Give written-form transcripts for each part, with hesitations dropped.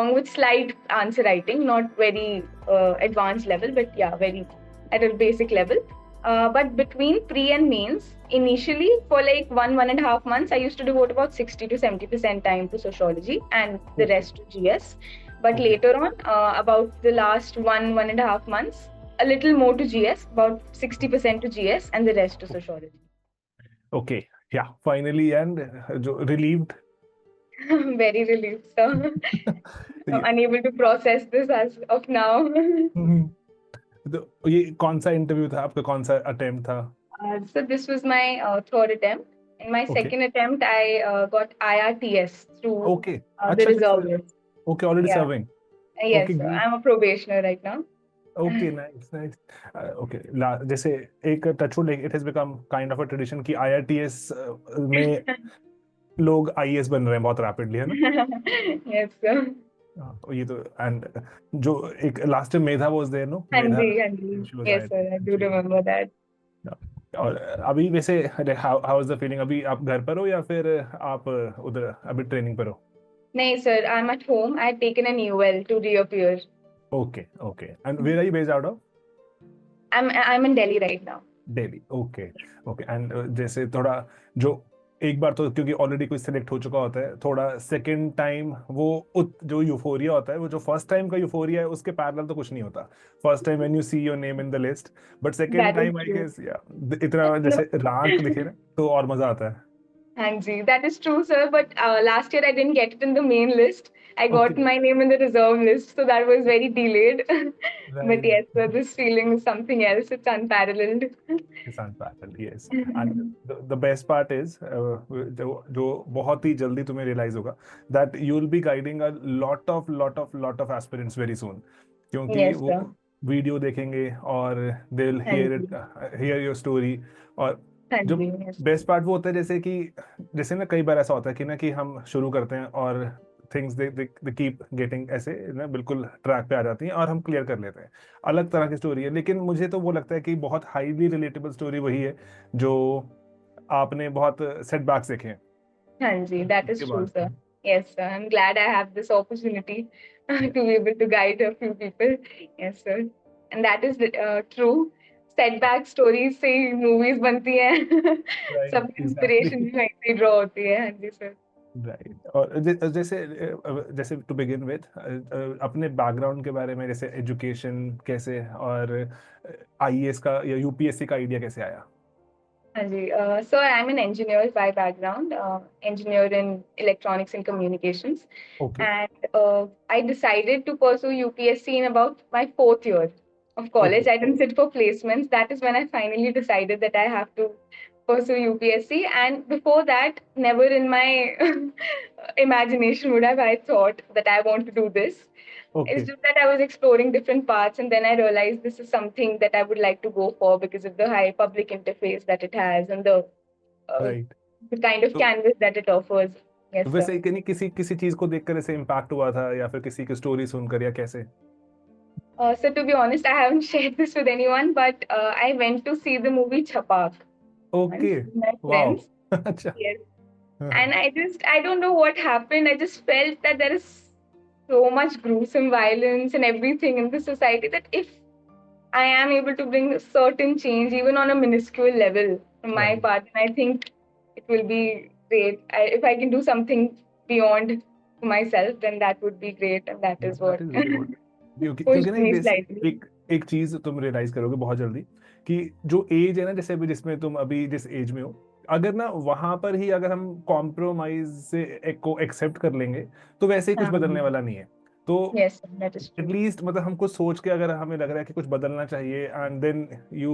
along with slight answer writing, not very advanced level, but yeah, very at a basic level. But between pre and mains, initially for like 1.5 months, I used to devote about 60 to 70% time to sociology and the rest to GS. But later on, about the last 1.5 months, a little more to GS, about 60% to GS and the rest to sociology. Okay, yeah, finally, and relieved. Very relieved, sir. Unable to process this as of now. तो ये कौन सा interview था आपका, कौन सा attempt था? So this was my third attempt. In my second attempt, I got IRTS through the reserve list. Okay, already Yeah. serving. Yes, Okay, sir. great. I'm a probationer right now. Okay, nice, nice. Okay, जैसे एक touchwood, it has become kind of a tradition कि IRTS में लोग IAS बन रहे हैं बहुत rapidly, है ना? Yes, sir. ये तो, and जो एक last time Medha was there, no? हाँ मेधा, जी. Yes, sir. I do remember that. और अभी वैसे how is the feeling? अभी आप घर पर हो या फिर आप उधर अभी ट्रेनिंग पर हो? नहीं sir, I'm at home. I had taken an UL to reappear. Okay, okay. And where are you based out of? I'm in Delhi right now. Delhi, okay, okay. And जैसे थोड़ा जो एक बार तो क्योंकि ऑलरेडी कोई सिलेक्ट हो चुका होता है, थोड़ा सेकंड टाइम वो जो यूफोरिया होता है, वो जो फर्स्ट टाइम का यूफोरिया है उसके पैरेलल तो कुछ नहीं होता. First time when you see your name in the list, but second time I guess या इतना जैसे रैंक लिखे ना तो और मजा आता है. Hanji, that is true, sir. But last year I didn't get it in the main list. I got my name in the reserve list, so that was very delayed. But yes, sir, this feeling is something else. It's unparalleled. It's unparalleled, yes. And the best part is, जो बहुत ही जल्दी तुम्हें realize होगा, that you will be guiding a lot of aspirants very soon. क्योंकि Yes, वो sir. Video देखेंगे और they will hear your story. और जो बेस्ट पार्ट वो होता है जैसे ना कई बार ऐसा होता है कि ना कि हम शुरू करते हैं और थिंग्स दे कीप गेटिंग ऐसे ना बिल्कुल ट्रैक पे आ जाती हैं और हम क्लियर कर लेते हैं. अलग तरह की स्टोरी है, लेकिन मुझे तो वो लगता है कि बहुत हाईली रिलेटेबल स्टोरी वही है जो आपने बहुत सेटबैक्स देखे हैं. हाँ जी, that is true, sir. Yes, sir. I'm glad I have this opportunity to be able to guide a few people. Yes, sir. And that is true. Setback stories से movies बनती हैं. सब inspiration भी वहीं से draw होती है. हाँ जी, sir. राइट. और जैसे टू बिगिन विद अपने बैकग्राउंड के बारे में, जैसे एजुकेशन कैसे और आईएएस का या यूपीएससी का आइडिया कैसे आया? So I'm an engineer by background, engineer in electronics and communications. Okay. And I decided to pursue UPSC in about my 4th year of college. Okay. I didn't sit for placements. That is when I finally decided that I have to pursue UPSC. And before that, never in my imagination would have I thought that I want to do this. Okay. It's just that I was exploring different paths, and then I realized this is something that I would like to go for because of the high public interface that it has and the kind of canvas that it offers. Yes, वैसे किसी चीज को देखकर ऐसे impact हुआ था या फिर किसी की स्टोरी सुनकर या कैसे? So to be honest, I haven't shared this with anyone, but I went to see the movie Chhapak. Okay. With my Wow. friends. Yes. And I don't know what happened. I just felt that there is so much gruesome violence and everything in the society that if I am able to bring a certain change, even on a minuscule level from my part, and I think it will be great. If I can do something beyond myself, then that would be great, and that is what. क्योंकि ना एक चीज तुम realise करोगे बहुत जल्दी कि जो एज है ना, जैसे अभी जिसमें तुम अभी जिस एज में हो, अगर ना वहां पर ही अगर हम कॉम्प्रोमाइज से को एक्सेप्ट कर लेंगे तो वैसे ही कुछ बदलने वाला नहीं है. तो एटलीस्ट मतलब हमको सोच के अगर हमें लग रहा है कि कुछ बदलना चाहिए, and then you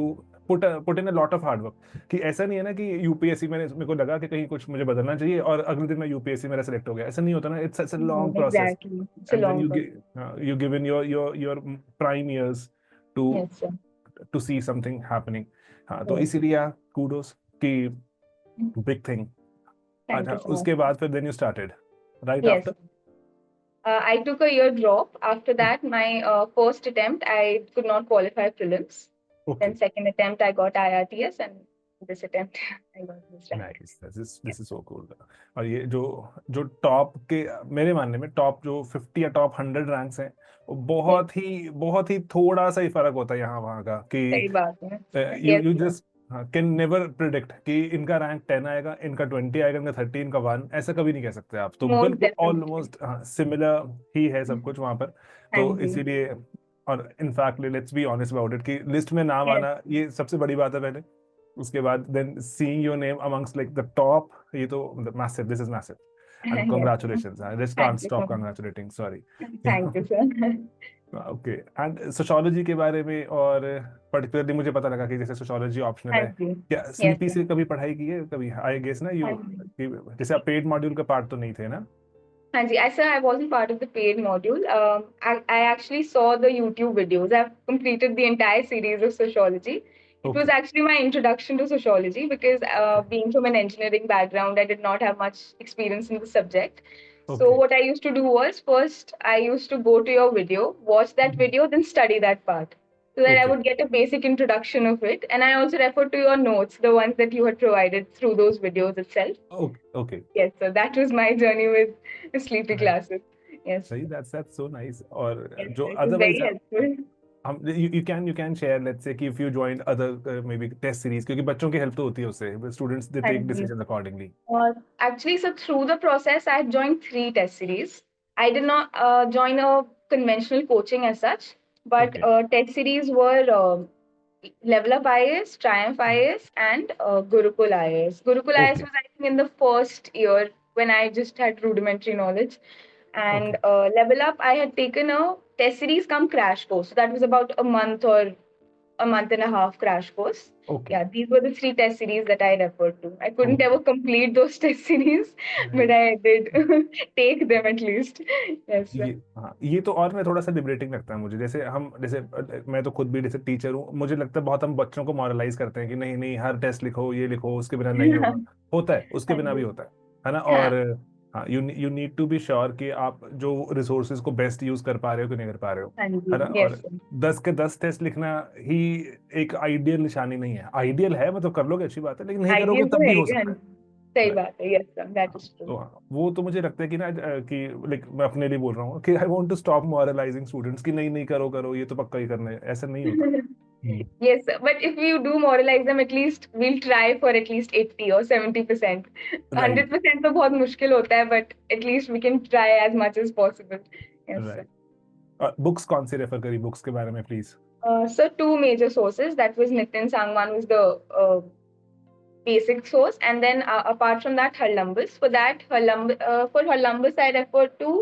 put in a lot of hard work. कि ऐसा नहीं है ना कि यूपीएससी में मेरे को लगा कि कहीं कुछ मुझे बदलना चाहिए और अगले दिन मैं यूपीएससी मेरा सिलेक्ट हो गया. ऐसा नहीं होता ना. It's a long process, and then you given your prime years to see something happening. हाँ, तो इसीलिए kudos की big thing. अच्छा, उसके बाद फिर then you started right after. I took a year drop. After that, my first attempt, I could not qualify prelims. Then second attempt, I got IRTS, and this attempt. I got this rank. Nice, this is so cool. और ये जो जो top के, मेरे मानने में top जो 50 या टॉप 100 रैंक्स हैं, वो Yes, बहुत ही थोड़ा सा ही फर्क होता है यहाँ वहाँ का, कि सही बात है। You Yes, you sir. Just can never predict कि इनका रैंक 10 आएगा, इनका 20 आएगा, इनका 30, इनका 1, ऐसा कभी नहीं कह सकते आप। तो Most बिल्कुल definitely. ऑलमोस्ट सिमिलर ही है सब कुछ वहां पर। हाँ तो जी। इसीलिए, और in fact let's be honest about it, कि लिस्ट में नाम Yes. आना ये सबसे बड़ी बात है पहले। उसके बाद then seeing your name amongst like the top, ये तो massive, this is massive, and Yes, sir. Congratulations, I just can't Thank you stop so much. Congratulating, sorry. Thank you, sir. Okay. And sociology के बारे में, और particularly मुझे पता लगा कि जैसे सोशियोलॉजी ऑप्शनल हाँ है, जी। क्या Yes, स्लीपी sir. से कभी पढ़ाई की है कभी? आई गेस ना हाँ यू, जी। जैसे आप पेड मॉड्यूल का पार्ट तो नहीं थे ना? Hanji, I wasn't part of the paid module. I actually saw the YouTube videos. I've completed the entire series of sociology. It was okay actually my introduction to sociology because okay being from an engineering background, I did not have much experience in the subject. So okay. what I used to do was first I used to go to your video, watch that video, then study that part so that I okay would get a basic introduction of it. And I also referred to your notes, the ones that you had provided through those videos itself. Okay okay. Yes, so that was my journey with sleepy right, classes. Yes, सही, that's so nice. और yes, जो it was otherwise very helpful. Hmm, you can share let's say कि if you joined other may be test series, क्योंकि बच्चों की help तो होती है उससे, students they take Hanji. Decisions accordingly. Actually, so through the process, I had joined 3 test series. I did not join a conventional coaching as such, but okay test series were Level Up IAS, Triumph IAS, and Gurukul IAS. Gurukul IAS okay was, I think, in the first year when I just had rudimentary knowledge. Okay And Level Up, I had taken a test series come crash course. So that was about a month and a half crash course. Okay Yeah, these were the 3 test series that I referred to. I couldn't okay. ever complete those test series, but I did take them at least. Yes, sir. ये, हाँ, ये तो और मैं थोड़ा सा liberating लगता है मुझे, जैसे हम, जैसे मैं तो खुद भी जैसे टीचर हूँ, मुझे लगता है बहुत हम बच्चों को मॉरलाइज करते हैं कि नहीं नहीं हर टेस्ट लिखो, ये लिखो, उसके बिना नहीं होगा। होता है, उसके हाँ बिना भी जी। होता है ना? हाँ, और हाँ, you need to be sure कि आप जो रिसोर्सेज को बेस्ट यूज कर पा रहे हो कि नहीं कर पा रहे हो, हाँ जी। है ना? यस और सर। 10 के 10 टेस्ट लिखना ही एक आइडियल निशानी नहीं है। आइडियल है, मतलब कर लोगे अच्छी बात है, लेकिन नहीं करोगे आइडियल तो तब है भी हो ही, हाँ सकता जी। है। सही Right. बात है। Yes sir, that is true. तो हाँ, वो तो मुझे लगता है कि ना, कि लाइक मैं अपने लिए बोल रहा हूँ कि I want to stop moralising students कि नहीं नहीं करो करो, ये तो पक्का ही करना है, ऐसा नहीं होता। हम्म। Yes, sir. But if you do moralize them, at least we'll try for at least 80 or 70%. Right 100% तो बहुत मुश्किल होता है, but at least we can try as much as possible. Yes, sir. Right. और बुक्स कौन सी refer करी, books के बारे में please? So 2 major sources. That was Nitin Sangwan was the basic source, and then apart from that, Harlumbus. For Harlumbus, I refer to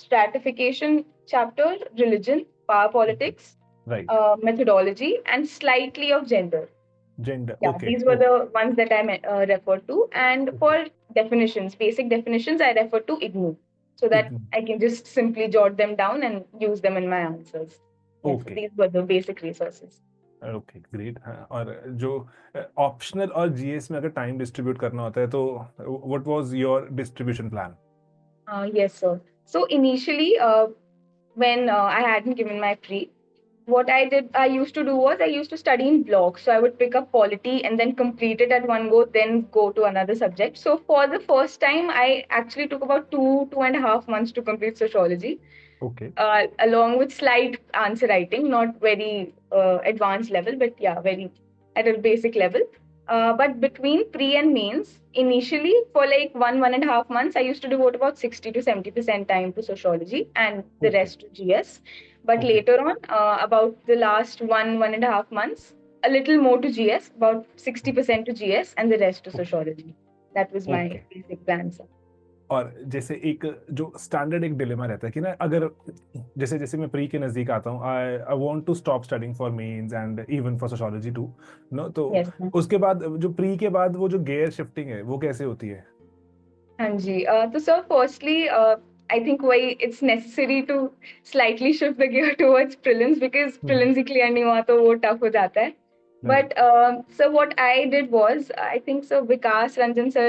stratification chapter, religion, power politics, right. methodology, and slightly of gender. Gender, Yeah, okay these were okay the ones that I referred to. And okay. for definitions, basic definitions, I refer to IGNOU so that I can just simply jot them down and use them in my answers. Yes, so okay these were the basic resources. Okay great. हाँ, और जो optional और GS में अगर time distribute करना होता है तो what was your distribution plan? Yes, sir. So initially, when I hadn't given my pre, what I used to do was I used to study in blocks. So I would pick up polity and then complete it at one go, then go to another subject. So for the first time, I actually took about 2.5 months to complete sociology, okay along with slight answer writing, not very advanced level, but yeah, very at a basic level. But between pre and mains, initially for like 1.5 months, I used to devote about 60 to 70% time to sociology and the okay rest to GS. But okay later on, about the last 1.5 months, a little more to GS, about 60% to GS and the rest to sociology. That was my okay. basic plan, sir. और जैसे एक जो standard एक dilemma रहता है कि ना, अगर जैसे जैसे मैं प्री के नजदीक आता हूँ, I want to stop studying for mains and even for sociology too, no, तो Yes, sir. उसके बाद जो प्री के बाद वो जो गेयर शिफ्टिंग है वो कैसे होती है? Hanji. So, sir, firstly, I think why it's necessary to slightly shift the gear towards prelims because prelims he clear नहीं हुआ तो वो tough हो जाता है. Right But so what I did was, I think so Vikas Ranjan sir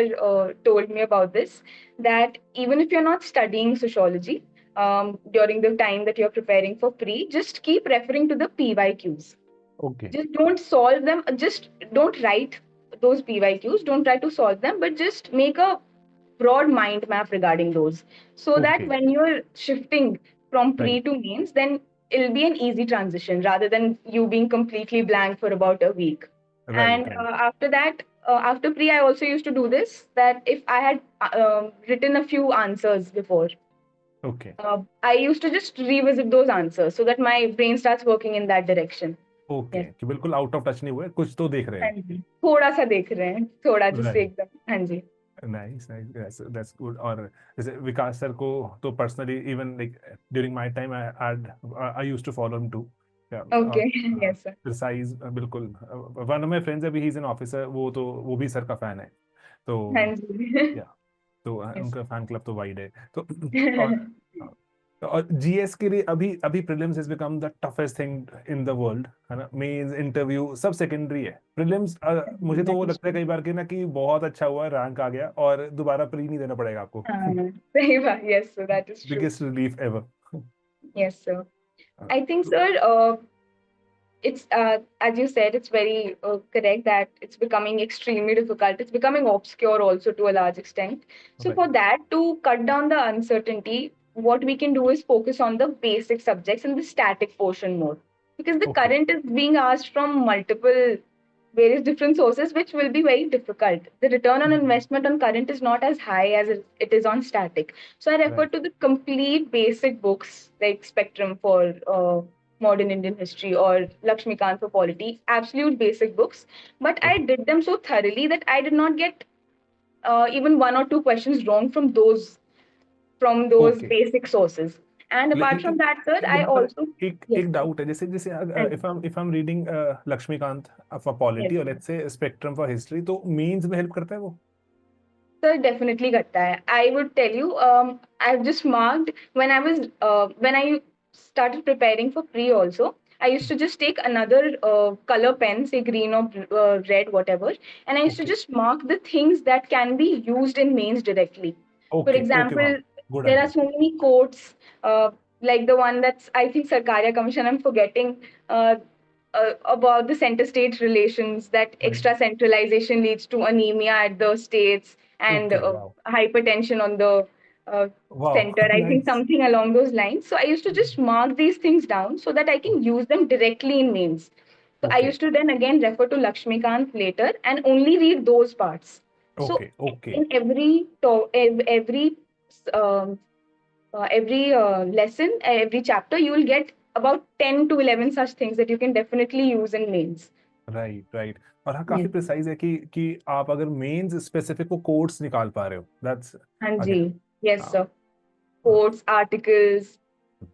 told me about this, that even if you're not studying sociology during the time that you're preparing for pre, just keep referring to the PYQs. Okay Just don't solve them, just don't write those PYQs. Don't try to solve them, but just make a broad mind map regarding those, so that Okay. when you're shifting from pre Right. to mains, then it'll be an easy transition rather than you being completely blank for about a week. Right. And Right. after that, after pre, I also used to do this, that if I had written a few answers before, Okay. I used to just revisit those answers so that my brain starts working in that direction. Okay, Yes. कि बिल्कुल out of touch नहीं हुए, कुछ तो देख रहे हाँ हैं. जी, थोड़ा सा देख रहे हैं, थोड़ा जिससे राइट. एकदम. हाँ जी. Nice nice, that's good. और जैसे विकास सर को तो personally even like during my time I used to follow him too. Okay. Yes sir. Precise बिल्कुल. वन ऑफ माय फ्रेंड्स अभी ही इज एन ऑफिसर, वो भी सर का फैन है. तो हाँ जी. या तो यस. उनका फैन क्लब तो वाइड है. तो और जीएस के लिए अभी अभी prelims has become the toughest thing in the world, है ना. मेंस इंटरव्यू सब सेकेंडरी है. प्रीलिम्स मुझे तो वो लगता है कई बार कि ना कि बहुत अच्छा हुआ, रैंक आ गया और दोबारा प्री नहीं देना पड़ेगा आपको. सही बात. Yes sir, that is true. Biggest relief ever. Yes, sir. I think, sir, it's as you said, it's very correct that it's becoming extremely difficult. It's becoming obscure also to a large extent. So Right. for that, to cut down the uncertainty, what we can do is focus on the basic subjects and the static portion more, because the Okay. current is being asked from multiple various different sources, which will be very difficult. The return on investment on current is not as high as it is on static. So I refer Right. to the complete basic books like Spectrum for modern Indian history or Lakshmikant for polity, absolute basic books. But I Okay. did them so thoroughly that I did not get even one or two questions wrong from those Okay. basic sources. And apart from लेकिन that, sir, I यहाँ पर also. एक Yes, एक doubt है. जैसे जैसे and if I am reading Laxmikanth for yes, polity और sir. Let's say Spectrum for history, तो मेंस में हेल्प करता है वो? Sir, definitely करता है. I would tell you, I've just marked when I started preparing for pre also. I used to just take another color pen, say green or red, whatever, and I used to okay. just mark the things that can be used in mains directly. For okay. Okay example, ma'am, good there are idea. so many quotes, like the one that's, I think, Sarkaria Commission, I'm forgetting, uh, about the center-state relations, that right. extra centralization leads to anemia at the states and okay. Wow. hypertension on the wow. center. I think nice. something along those lines. So I used to just mark these things down so that I can use them directly in mains. So I okay. used to then again refer to Lakshmikant later and only read those parts. So okay. Okay. in um, every lesson, every chapter, you will get about 10 to 11 such things that you can definitely use in mains. Right. Right. और हाँ, काफी Yes. Precise है कि आप अगर mains specific को codes निकाल पा रहे हो, दैट्स हाँ जी. Again. Yes, sir. Quotes, articles,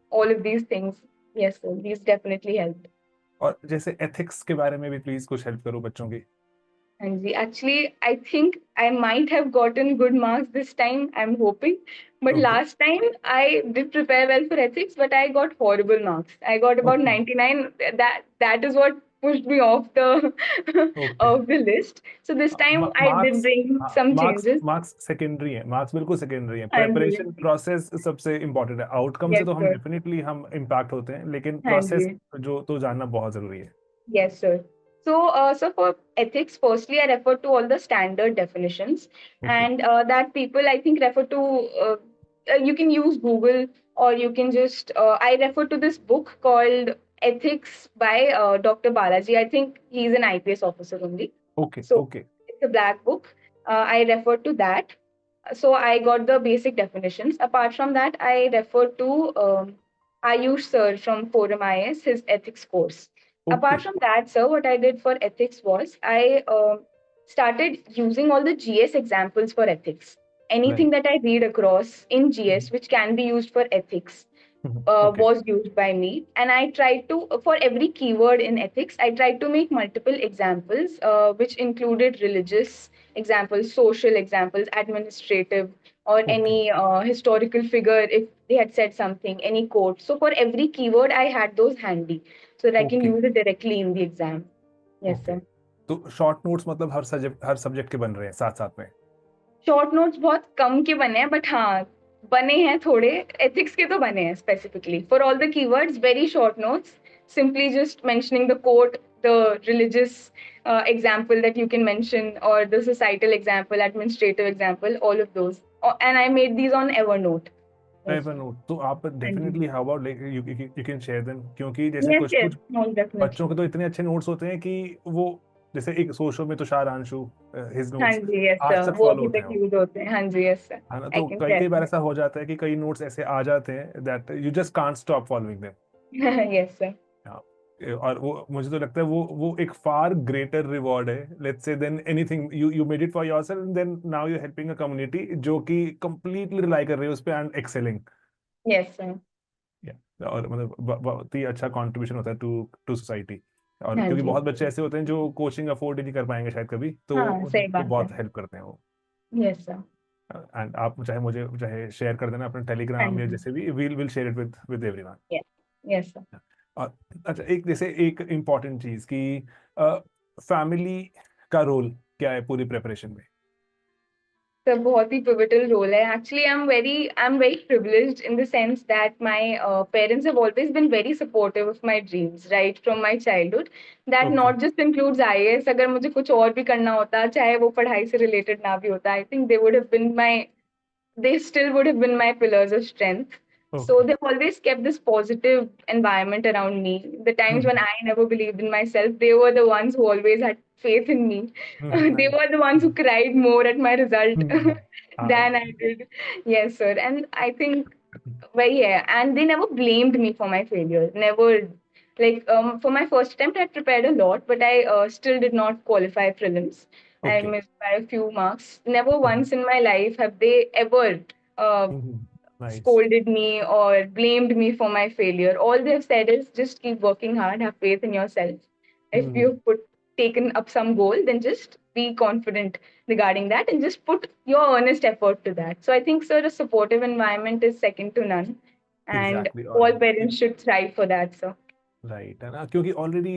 all of these things. Yes, sir. These definitely help. और जैसे एथिक्स के बारे में भी प्लीज कुछ हेल्प करो बच्चों की. And actually, I think I might have gotten good marks this time. I'm hoping. But okay. last time I did prepare well for ethics, but I got horrible marks. I got about okay. 99. That is what pushed me off the okay. of the list. So this time I did marks. bring हाँ, some marks changes. Marks secondary है. Marks बिल्कुल secondary है. हाँ जी. Preparation process सबसे important है. Outcome से Yes, तो हम sir. डेफिनेटली हम इम्पैक्ट होते हैं, लेकिन हाँ प्रोसेस जी. जो तो जानना बहुत जरूरी है. Yes, sir. So for ethics, firstly, I refer to all the standard definitions, okay. and that people, I think, refer to. You can use Google, or you can just. I refer to this book called Ethics by Dr. Balaji. I think he's an IPS officer only. Okay. So okay. it's a black book. I refer to that. So I got the basic definitions. Apart from that, I refer to Ayush sir from Forum IS, his ethics course. Okay. Apart from that, sir, what I did for ethics was I started using all the GS examples for ethics. Anything right. that I read across in GS which can be used for ethics okay. was used by me. And I tried to, for every keyword in ethics, I tried to make multiple examples, which included religious examples, social examples, administrative, or okay. any historical figure if they had said something, any quote. So for every keyword, I had those handy so that I can okay. use it directly in the exam. Yes, okay. sir. तो short notes मतलब हर subject के बन रहे हैं साथ साथ में? Short notes बहुत कम के बने हैं, बट हाँ बने हैं थोड़े. एथिक्स के तो बने हैं specifically for all the keywords. Very short notes, simply just mentioning the quote, the religious example that you can mention, or the societal example, administrative example, all of those. And I made these on Evernote. Evernote, तो आप हाँ जी। Definitely how about like you can share them, क्योंकि जैसे Yes, कुछ yes, कुछ most बच्चों definitely. के तो इतने अच्छे नोट्स होते हैं कि वो, जैसे एक सोशल में तुषार आंशु, हिज हाँ नोट्स जी, yes आज sir, तक वो फॉलो अभी होते तक हैं वो, यूज होते हैं। हाँ जी, yes sir, है ना। I तो can कई share कई बार that. ऐसा हो जाता है कि कई नोट्स ऐसे आ जाते हैं that you just can't stop following them. Yes sir. और वो मुझे तो लगता है वो एक फार ग्रेटर रिवॉर्ड है, let's say, then anything you made it for yourself, then now you helping a community जो कि कंप्लीटली रिलाई कर रही है उस पे एंड एक्सेलिंग। Yes sir. और मतलब बहुत ही अच्छा कंट्रीब्यूशन होता है टू टू सोसाइटी। और हाँ क्योंकि जी। बहुत बच्चे ऐसे होते हैं जो कोचिंग अफोर्ड ही नहीं कर पाएंगे शायद कभी, तो हाँ, सही उनको बात है। बहुत हेल्प करते हैं वो। Yes sir. एंड आप चाहे मुझे चाहे शेयर कर देना अपने हाँ टेलीग्राम या जी। जैसे भी, will share it with everyone. Yes. Yes sir. और अच्छा, एक जैसे एक इम्पॉर्टेंट चीज कि फैमिली का रोल क्या है पूरी प्रिपरेशन में? So बहुत ही pivotal role है. Actually, I'm very privileged in the sense that my parents have always been very supportive of my dreams, right from my childhood. That okay. not just includes IAS. अगर मुझे कुछ और भी करना होता, चाहे वो पढ़ाई से related ना भी होता, I think they still would have been my pillars of strength. So okay. they've always kept this positive environment around me. The times when I never believed in myself, they were the ones who always had faith in me. They nice. were the ones who cried more at my result हाँ। than I did. Yes, sir. And I think yeah, and they never blamed me for my failure. Never. Like for my first attempt, I prepared a lot, but I still did not qualify prelims. I okay. missed by a few marks. Never once in my life have they ever uh, nice. scolded me or blamed me for my failure. All they've said is just keep working hard, have faith in yourself. If you've taken up some goal, then just be confident regarding that and just put your earnest effort to that. So I think, sir, a supportive environment is second to none, and exactly. all और parents should thrive for that, sir. Right, है ना, क्योंकि already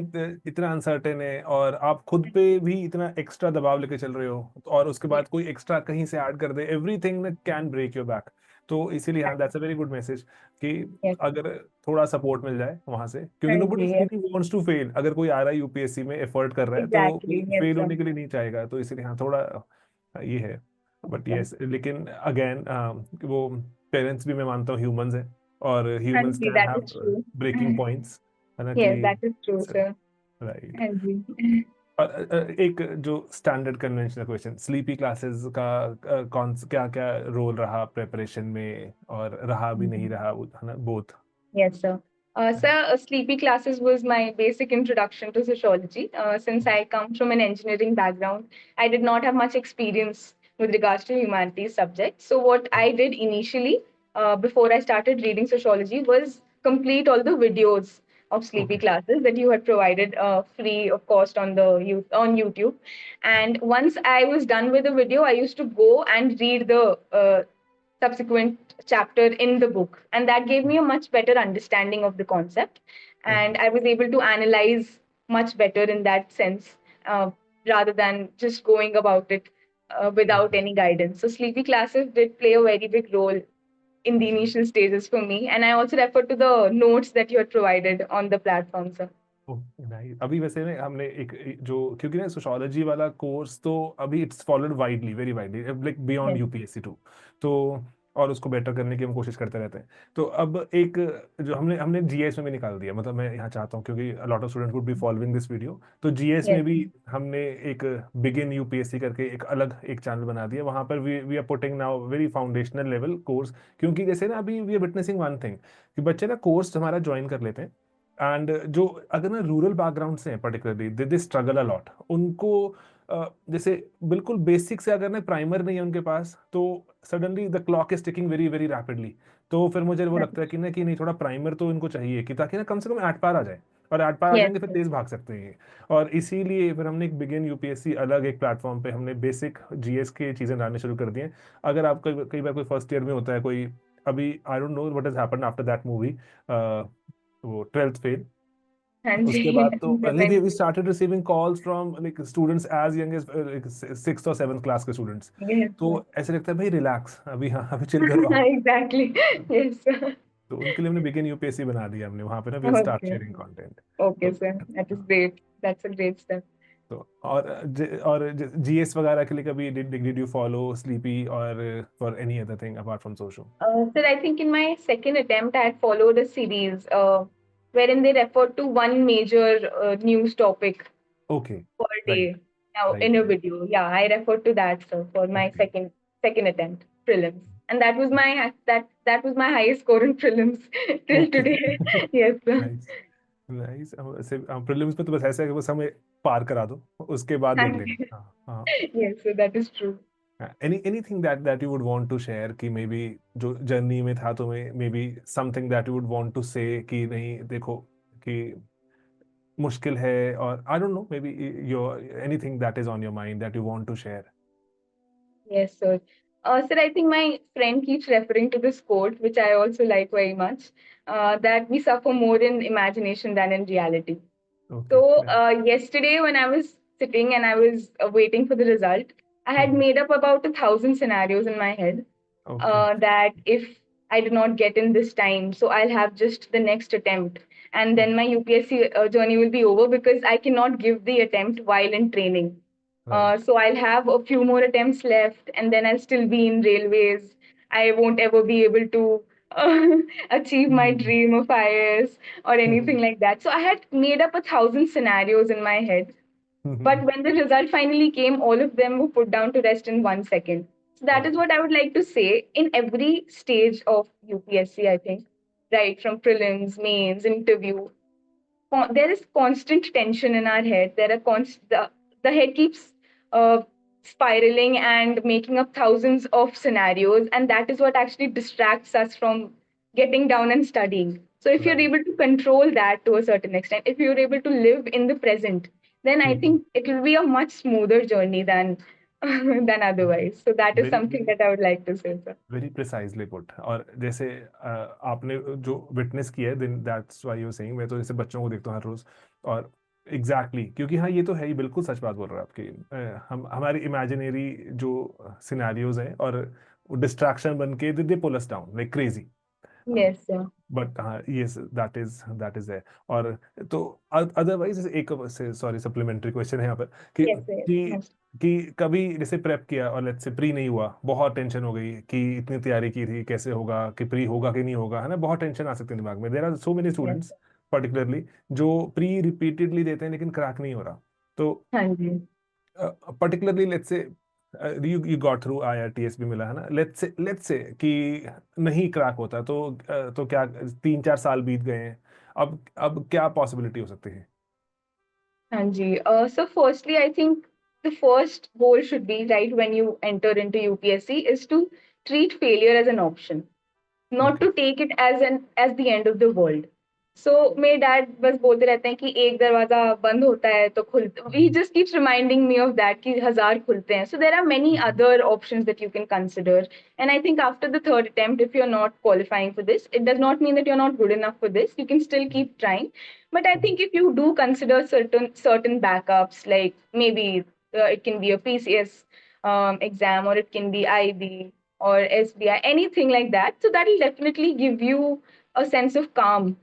इतना uncertain है और आप खुद पे भी इतना एक्स्ट्रा दबाव लेके चल रहे हो, और उसके Yes, बाद कोई एक्स्ट्रा कहीं से ऐड कर दे, everything can break your back. तो इसीलिए हाँ, that's a very good message कि yes, अगर थोड़ा सपोर्ट मिल जाए वहां से, क्योंकि हाँ नोबडी जी, yes, really wants to fail. अगर कोई आ रहा है यूपीएससी में एफर्ट कर रहा है तो exactly, yes, फेल sir, होने के लिए नहीं चाहेगा, तो इसीलिए हाँ थोड़ा ये है। But sir. यस, लेकिन अगेन वो पेरेंट्स भी मैं मानता हूँ ह्यूमंस हैं, और हाँ ह्यूमंस जी, can that have is true. Breaking points, है ना कि Yes, that is true, sir. Right. हाँ जी, और एक जो standard conventional question, Sleepy Classes का कौन क्या क्या रोल रहा प्रिपरेशन में, और रहा भी नहीं रहा, है ना, both? yes, sir. Sir, sleepy classes was my basic introduction to sociology. Since I come from an engineering background, I did not have much experience with regards to humanities subjects. So what I did initially, before I started reading sociology, was complete all the videos of sleepy okay. classes that you had provided free of cost on on YouTube. And once I was done with the video, I used to go and read the subsequent chapter in the book, and that gave me a much better understanding of the concept, okay. and I was able to analyze much better in that sense, uh, rather than just going about it without any guidance. So sleepy classes did play a very big role in the initial stages for me, and I also refer to the notes that you had provided on the platform, sir. नहीं, अभी वैसे ना हमने जो, क्योंकि ना sociology वाला course तो अभी it's followed widely, very widely, like beyond Yes. UPSC too. तो और उसको बेटर करने की हम कोशिश करते रहते हैं। तो अब एक जो हमने हमने जीएस में भी निकाल दिया, मतलब मैं यहाँ चाहता हूँ क्योंकि lot of student would be following this video, तो जीएस Yes. में भी हमने एक बिगिन यूपीएससी करके एक अलग एक चैनल बना दिया, वहां पर we are putting now very foundational level course. क्योंकि जैसे ना अभी we are witnessing one thing कि बच्चे ना कोर्स हमारा ज्वाइन कर लेते हैं, एंड जो अगर ना रूरल बैकग्राउंड से हैं particularly, they struggle a lot. उनको जैसे बिल्कुल बेसिक से अगर ना प्राइमर नहीं है उनके पास, तो suddenly the clock is ticking very very rapidly. तो फिर मुझे वो That लगता है is कि ना कि नहीं, थोड़ा प्राइमर तो इनको चाहिए कि ताकि ना कम से कम 8 पार आ जाए, और 8 पार आ yes, जाएंगे फिर yes. तेज भाग सकते हैं। और इसीलिए फिर हमने एक बिगिन यूपीएससी अलग एक प्लेटफॉर्म पे हमने बेसिक जीएस की चीजें डालने शुरू कर दी हैं। अगर आप कई बार कोई फर्स्ट ईयर में होता है कोई, अभी आई don't know what has happened after that movie, वो 12th फेल, हाँ उसके जी, बाद तो पहले भी we definitely. Started receiving calls from like students as young as like 6th और 7th क्लास के स्टूडेंट्स। Yes, तो sir. ऐसे लगता है भाई रिलैक्स, अभी हाँ अभी चिल करो आप। Exactly. Yes, sir. तो उनके लिए हमने बिगिन यूपीएससी बना दिया हमने, वहां पे ना will start Okay. Sharing content. Okay, तो sir. That is great. that's a great step. तो और जीएस वगैरह के लिए कभी डिड यू फॉलो स्लीपी और for any other thing apart from socio? Sir, I think in my second attempt, I had followed a series wherein they referred to one major news topic Okay, per right, day now right, in a right. video. Yeah, I referred to that, sir, for my Okay. second attempt prelims, and that was my highest score in prelims till Okay. today. Yes, sir. Nice nice. ऐसे prelims में तो बस ऐसा है कि बस हमें पार करा दो, उसके बाद देख And लेंगे। हाँ हाँ। yes, so that is true. Anything that you would want to share कि मे बी जो जर्नी में था तुम्हें, maybe something that you would want to say कि नहीं देखो कि मुश्किल है, और I don't know maybe your anything that is on your mind that you want to share? Yes, sir. Sir, I think my friend keeps referring to this quote, which I also like very much, that we suffer more in imagination than in reality. Okay. So, yesterday when I was sitting and I was waiting for the result, I had made up about 1,000 scenarios in my head, okay. that if I do not get in this time, so I'll have just the next attempt. And then my UPSC journey will be over because I cannot give the attempt while in training. Right. So I'll have a few more attempts left, and then I'll still be in railways. I won't ever be able to achieve my dream of IAS or anything like that. So I had made up 1,000 scenarios in my head. But when the result finally came, all of them were put down to rest in 1 second. So that is okay. what I would like to say in every stage of UPSC, I think, right? From prelims, mains, interview, there is constant tension in our head. There are the head keeps uh, spiraling and making up thousands of scenarios, and that is what actually distracts us from getting down and studying. So if you're right. able to control that to a certain extent, if you're able to live in the present, then I think it will be a much smoother journey than than otherwise. So that is very something very that I would like to say, sir. Very precisely put. और जैसे आपने जो witness किया है, then that's why you saying. मैं तो जैसे बच्चों को देखता हूँ हर रोज, और एग्जैक्टली क्योंकि हाँ ये तो है ही, बिल्कुल सच बात बोल रहे हैं आपकी। हम हमारी इमेजिनरी जो सिनेरियोज हैं और डिस्ट्रैक्शन बन के they pull us down like crazy. Yes, sir. But हाँ यस दैट इज है। और तो अदरवाइज एक सॉरी सप्लीमेंट्री क्वेश्चन है यहाँ पर कि Yes, sir. कि Yes. कि कभी जैसे प्रेप किया और लेट्स से प्री नहीं हुआ, बहुत टेंशन हो गई कि इतनी तैयारी की थी, कैसे होगा, कि प्री होगा कि नहीं होगा, है ना, बहुत टेंशन आ सकती है दिमाग में। There are so many Yes. Students particularly जो प्री रिपीटेडली देते हैं लेकिन क्रैक नहीं हो रहा। तो हाँ जी। Particularly let's say you got through IRTS भी मिला है ना, लेट्स से कि नहीं क्रैक होता तो क्या 3-4 साल बीत गए हैं, अब क्या पॉसिबिलिटी हो सकती है? Hanji. So firstly, I think the first goal should be, right, when you enter into UPSC, is to treat failure as an option, not okay. to take it as the end of the world. So मेरे dad बस बोलते रहते हैं कि एक दरवाजा बंद होता है तो खुलता, he just keeps reminding me of that कि हजार खुलते हैं. So there are many other options that you can consider, and I think after the third attempt, if you're not qualifying for this, it does not mean that you're not good enough for this. You can still keep trying, but I think if you do consider certain backups, like maybe it can be a PCS exam, or it can be IB or SBI, anything like that. So that will definitely give you a sense of calm,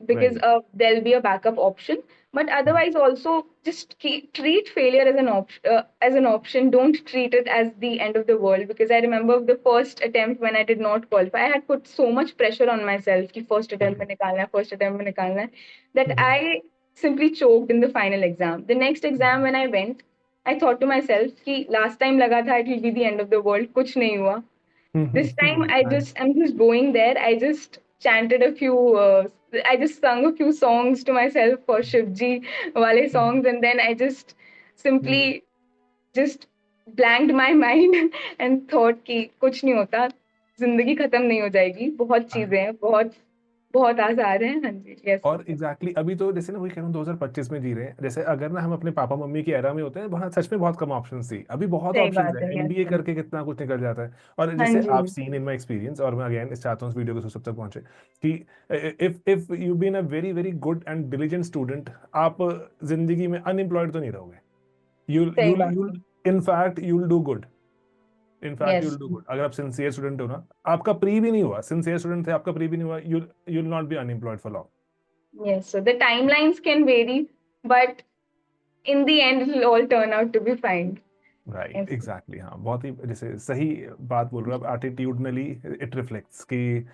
because right. there'll be a backup option. But otherwise, also just treat failure as an option. As an option, don't treat it as the end of the world. Because I remember the first attempt when I did not qualify, I had put so much pressure on myself. कि first attempt में निकालना है, first attempt में निकालना है, that I simply choked in the final exam. The next exam when I went, I thought to myself कि last time लगा था it will be the end of the world, कुछ नहीं हुआ. This time nice. I'm just going there. I just chanted a few I just sung a few songs to myself for Shivji wale songs, and then I just simply just blanked my mind and thought कि कुछ नहीं होता, जिंदगी खत्म नहीं हो जाएगी, बहुत चीजें हैं, बहुत बहुत आसार हैं. हाँ जी. यस और एग्जैक्टली अभी तो जैसे ना वही कह रहा हूँ 2025 में जी रहे हैं। जैसे अगर ना हम अपने पापा मम्मी की एरा में होते हैं, वहाँ सच में बहुत कम ऑप्शंस थी, अभी बहुत सही ऑप्शंस बात है, है. Yes MBA sir. करके कितना कुछ निकल जाता है। और हाँ जैसे जी. आप सीन इन माई एक्सपीरियंस, और मैं अगेन चाहता हूँ इस वीडियो को सब तक पहुंचे कि if you been a very very good and diligent student, आप जिंदगी में अनएम्प्लॉयड तो नहीं रहोगे। यूल सही यूल बात है. You'll in fact you'll do good. In fact you'll yes. Do good अगर आप सिंसियर स्टूडेंट हो ना। आपका प्री भी नहीं हुआ, सिंसियर स्टूडेंट थे, आपका प्री भी नहीं हुआ, you'll not be unemployed for long. Yes, so the timelines can vary, but in the end it will all turn out to be fine. Right, exactly, हाँ, बहुत ही जैसे सही बात बोल रहे हो आप, एटीट्यूडनली इट रिफ्लेक्ट्स कि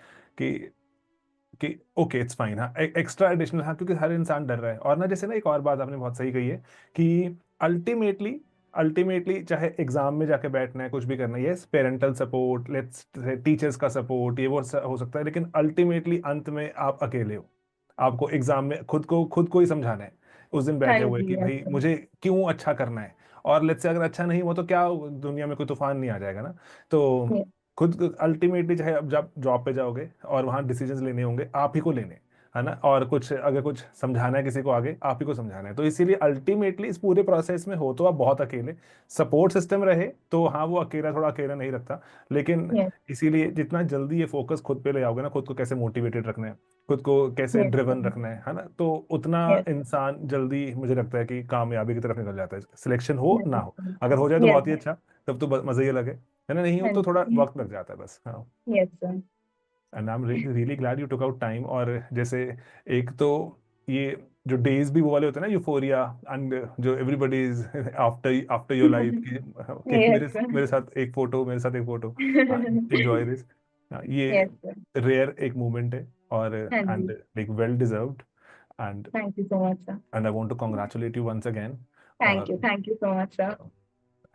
कि ओके इट्स फाइन, हाँ, एक्स्ट्रा एडिशनल, हाँ, क्योंकि हर इंसान डर रहा है। और ना जैसे ना एक और बात आपने बहुत सही कही है कि अल्टीमेटली अल्टीमेटली चाहे एग्जाम में जाके बैठना है, कुछ भी करना है, yes, parental support, let's teachers का सपोर्ट, ये वो हो सकता है, लेकिन अल्टीमेटली अंत में आप अकेले हो। आपको एग्जाम में खुद को ही समझाना है उस दिन हाँ बैठे हुए जी, कि भाई मुझे क्यों अच्छा करना है। और लेट्स से अगर अच्छा नहीं हुआ तो क्या, दुनिया में कोई तूफान नहीं आ जाएगा ना। तो yes, खुद अल्टीमेटली चाहे अब जब जॉब पे जाओगे और वहां डिसीजंस लेने होंगे, आप ही को लेने, है ना, और कुछ अगर कुछ समझाना है किसी को आगे, आप ही को समझाना है। तो इसीलिए अल्टीमेटली इस पूरे प्रोसेस में हो तो आप बहुत अकेले, सपोर्ट सिस्टम रहे तो हाँ वो अकेला थोड़ा अकेला नहीं रखता, लेकिन yes, इसीलिए जितना जल्दी ये फोकस खुद पे ले आओगे ना, खुद को कैसे मोटिवेटेड रखना है, खुद को कैसे yes, ड्रिवन रखना है ना, तो उतना yes, इंसान जल्दी मुझे लगता है कि कामयाबी की तरफ निकल जाता है, सिलेक्शन हो yes, ना हो। अगर हो जाए तो yes, बहुत ही अच्छा, तब तो मजा ही अलग है ना, नहीं हो हाँ तो थोड़ा जी, वक्त लग जाता है बस, हाँ। yes sir, and I am really glad you took out time. और जैसे एक तो ये जो डेज भी वो वाले होते हैं ना, यूफोरिया, एंड जो everybody is after after your life कि yes मेरे sir, मेरे साथ एक फोटो, मेरे साथ एक फोटो, एंजॉय दिस, ये yes sir, रेयर एक मोमेंट है, और हाँ एंड जी, like well deserved, and thank you so much sir, I want to congratulate you once again. और thank you so much sir,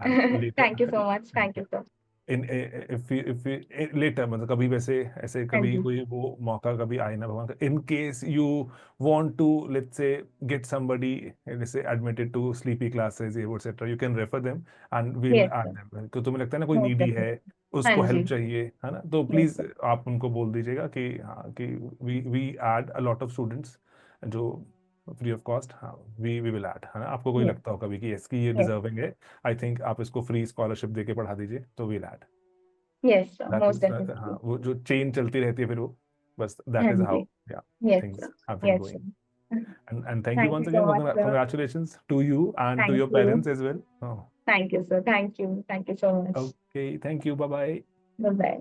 and thank you later, so much, thank you sir, in if later, मतलब कभी वैसे ऐसे हाँ कभी जी, कोई वो मौका कभी आए ना भगवान का, in case you want to let's say get somebody जैसे एडमिटेड टू स्लीपी क्लासेस ये etcetera, you can refer them and we'll yes add sir, them. तो तुम्हें लगता है ना कोई most नीडी है, definitely, हाँ उसको हेल्प जी, चाहिए, है ना, तो yes प्लीज sir, आप उनको बोल दीजिएगा कि हाँ कि we add a lot of students जो फ्री ऑफ कॉस्ट, हाँ, वी विल ऐड, है ना, आपको कोई yes, लगता हो कभी कि इसकी ये yes, डिजर्विंग है, आई थिंक आप इसको फ्री स्कॉलरशिप देके पढ़ा दीजिए, तो we'll add. yes sir, that most is, हाँ, definitely, वो जो चेन चलती रहती है फिर वो, बस दैट हाँ इज हाउ जी, या yes things sir, have been yes sir, going. And thank you thank you once so again, much sir, congratulations to you and to thank your you, parents as well. Oh, thank you sir, thank you so much, okay, thank you, bye bye. bye bye.